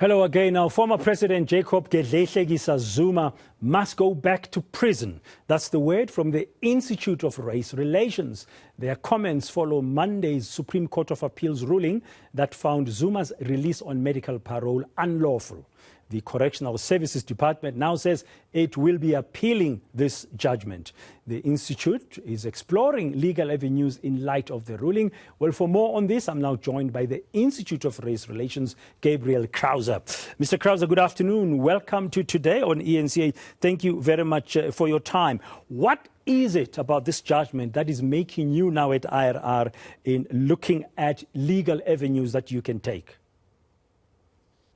Hello again. Now, former President Jacob Zuma must go back to prison. That's the word from the Institute of Race Relations. Their comments follow Monday's Supreme Court of Appeals ruling that found Zuma's release on medical parole unlawful. The Correctional Services Department now says it will be appealing this judgment. The Institute is exploring legal avenues in light of the ruling. Well, for more on this, I'm now joined by the Institute of Race Relations, Gabriel Crouse. Mr. Crouse, good afternoon. Welcome to Today on eNCA. Thank you very much for your time. What is it about this judgment that is making you now at IRR in looking at legal avenues that you can take?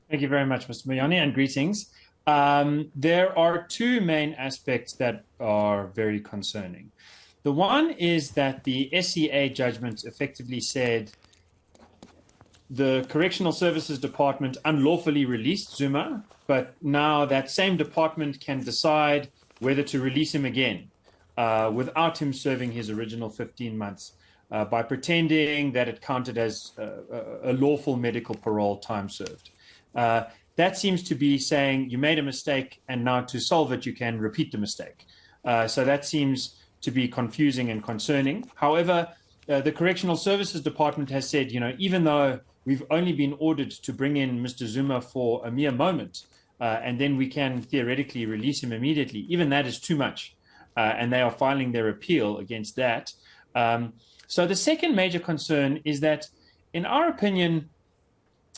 Thank you very much, Mr. Mayani, and greetings. There are two main aspects that are very concerning. The one is that the SCA judgment effectively said the Correctional Services Department unlawfully released Zuma, but now that same department can decide whether to release him again without him serving his original 15 months by pretending that it counted as a lawful medical parole time served. That seems to be saying you made a mistake and now to solve it, you can repeat the mistake. So that seems to be confusing and concerning. However, the Correctional Services Department has said, even though we've only been ordered to bring in Mr. Zuma for a mere moment, and then we can theoretically release him immediately, even that is too much. And they are filing their appeal against that. So the second major concern is that, in our opinion,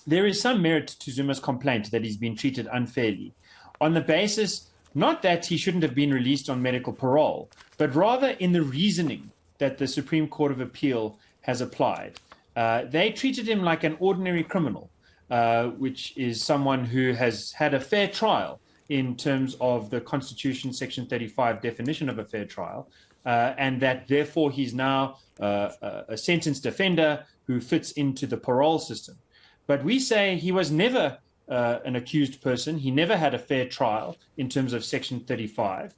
there is some merit to Zuma's complaint that he's been treated unfairly on the basis not that he shouldn't have been released on medical parole, but rather in the reasoning that the Supreme Court of Appeal has applied. They treated him like an ordinary criminal, which is someone who has had a fair trial in terms of the Constitution Section 35 definition of a fair trial, and that therefore he's now a sentenced offender who fits into the parole system. But we say he was never an accused person. He never had a fair trial in terms of Section 35.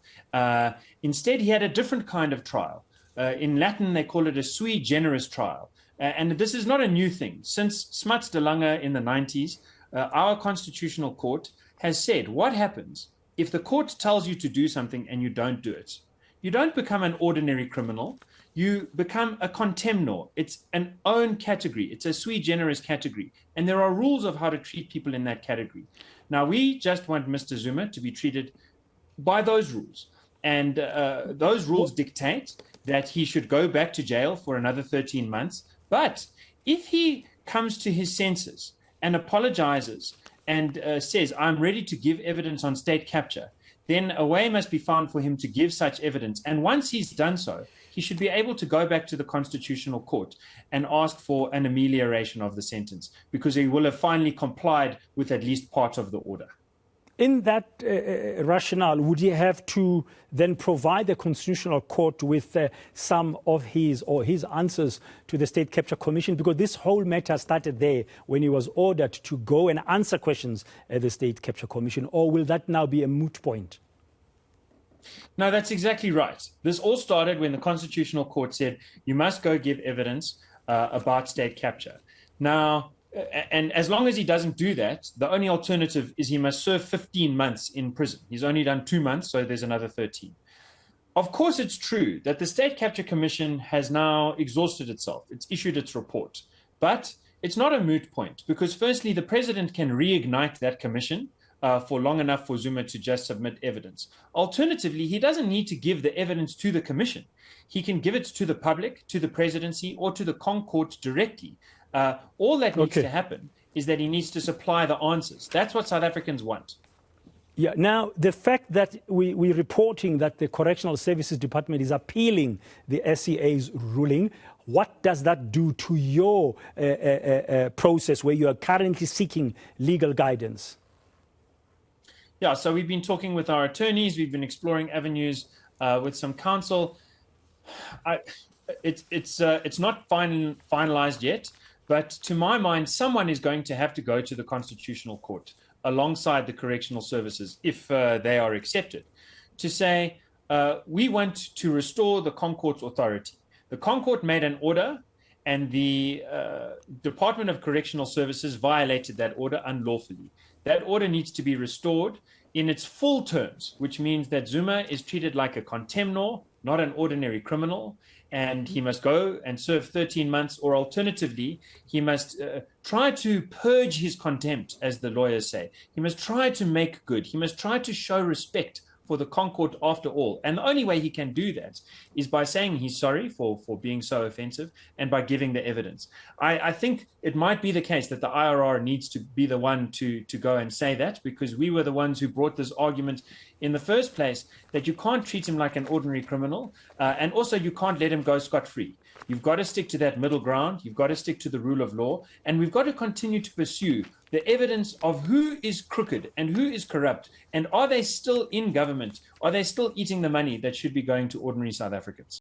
Instead, he had a different kind of trial. In Latin, they call it a sui generis trial. And this is not a new thing. Since Smuts de Lange in the 90s, our constitutional court has said, what happens if the court tells you to do something and you don't do it? You don't become an ordinary criminal. You become a contemnor. It's an own category. It's a sui generis category. And there are rules of how to treat people in that category. Now, we just want Mr. Zuma to be treated by those rules. And those rules dictate that he should go back to jail for another 13 months. But if he comes to his senses and apologizes and says, I'm ready to give evidence on state capture, then a way must be found for him to give such evidence. And once he's done so, he should be able to go back to the Constitutional Court and ask for an amelioration of the sentence, because he will have finally complied with at least part of the order. In that rationale, would he have to then provide the Constitutional Court with some of his answers to the State Capture Commission? Because this whole matter started there when he was ordered to go and answer questions at the State Capture Commission. Or will that now be a moot point? No, that's exactly right. This all started when the Constitutional Court said you must go give evidence about state capture. Now, and as long as he doesn't do that, the only alternative is he must serve 15 months in prison. He's only done 2 months, so there's another 13. Of course, it's true that the State Capture Commission has now exhausted itself. It's issued its report. But it's not a moot point, because firstly, the president can reignite that commission for long enough for Zuma to just submit evidence. Alternatively, he doesn't need to give the evidence to the commission. He can give it to the public, to the presidency, or to the Court directly. All that needs to happen is that he needs to supply the answers. That's what South Africans want. Yeah. Now, the fact that we're reporting that the Correctional Services Department is appealing the SCA's ruling, what does that do to your process where you are currently seeking legal guidance? Yeah, so we've been talking with our attorneys. We've been exploring avenues with some counsel. It's not finalized yet, but to my mind, someone is going to have to go to the Constitutional Court alongside the correctional services, if they are accepted, to say, we want to restore the Concord's authority. The Concord made an order, and the Department of Correctional Services violated that order unlawfully. That order needs to be restored in its full terms, which means that Zuma is treated like a contemnor, not an ordinary criminal, and he must go and serve 13 months, or alternatively, he must try to purge his contempt, as the lawyers say. He must try to make good. He must try to show respect for the Concord after all. And the only way he can do that is by saying he's sorry for being so offensive and by giving the evidence. I think it might be the case that the IRR needs to be the one to go and say that, because we were the ones who brought this argument in the first place, that you can't treat him like an ordinary criminal, and also you can't let him go scot-free. You've got to stick to that middle ground. You've got to stick to the rule of law. And we've got to continue to pursue the evidence of who is crooked and who is corrupt. And are they still in government? Are they still eating the money that should be going to ordinary South Africans?